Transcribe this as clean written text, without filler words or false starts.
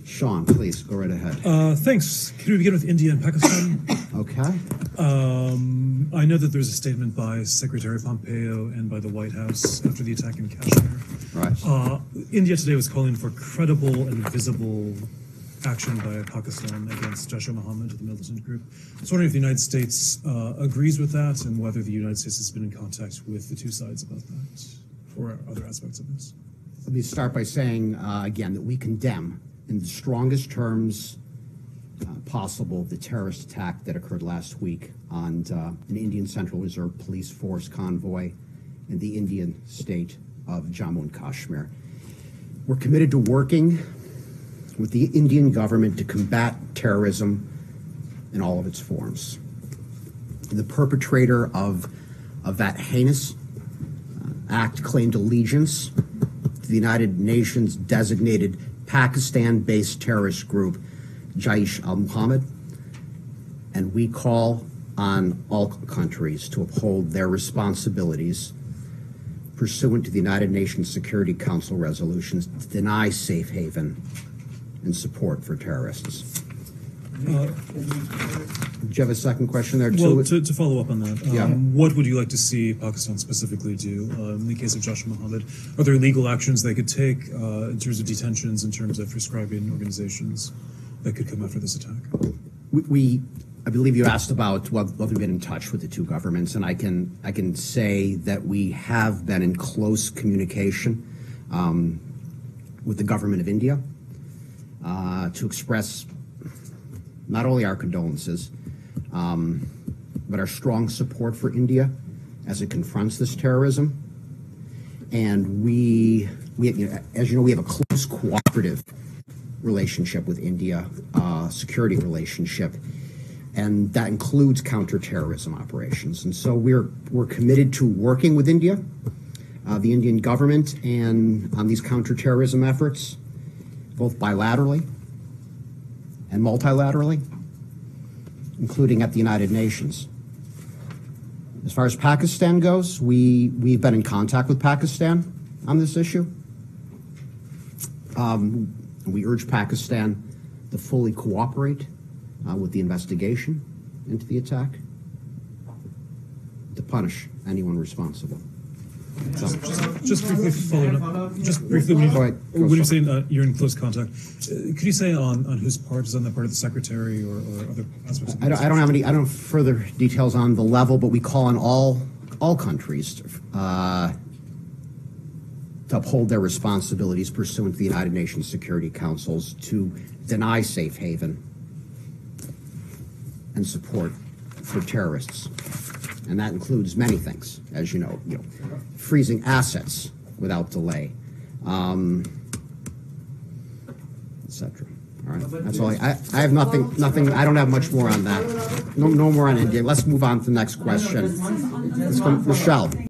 Sean, please, go right ahead. Thanks. Can we begin with India and Pakistan? Okay. I know that there's a statement by Secretary Pompeo and by the White House after the attack in Kashmir. Right. India today was calling for credible and visible action by Pakistan against Jaish-e-Mohammed, the militant group. I was wondering if the United States agrees with that and whether the United States has been in contact with the two sides about that or other aspects of this. Let me start by saying, again, that we condemn in the strongest terms possible the terrorist attack that occurred last week on an Indian Central Reserve Police Force convoy in the Indian state of Jammu and Kashmir. We're committed to working with the Indian government to combat terrorism in all of its forms. The perpetrator of that heinous act claimed allegiance to the United Nations designated Pakistan-based terrorist group Jaish-e-Mohammed, and we call on all countries to uphold their responsibilities pursuant to the United Nations Security Council resolutions to deny safe haven and support for terrorists. Do you have a second question there, too? Well, to follow up on that, yeah. What would you like to see Pakistan specifically do in the case of Jaish-e-Mohammed? Are there legal actions they could take in terms of detentions, in terms of prescribing organizations that could come after this attack? I believe you asked about whether we've been in touch with the two governments, and I can say that we have been in close communication with the government of India to express not only our condolences, but our strong support for India as it confronts this terrorism. And we as you know, we have a close cooperative relationship with India, security relationship, and that includes counterterrorism operations. And so we're committed to working with India, the Indian government, and on these counterterrorism efforts, both bilaterally and multilaterally, including at the United Nations. As far as Pakistan goes, we've been in contact with Pakistan on this issue. We urge Pakistan to fully cooperate with the investigation into the attack, to punish anyone responsible. So, just briefly following up, when you're saying you're in close contact, could you say on whose part? Is on the part of the secretary or other aspects? I don't have further details on the level, but we call on all countries to uphold their responsibilities pursuant to the United Nations Security Councils to deny safe haven and support for terrorists. And that includes many things, as you know, freezing assets without delay, etc. All right, that's all. I have nothing. I don't have much more on that. No more on India. Let's move on to the next question. Let's go, Michelle.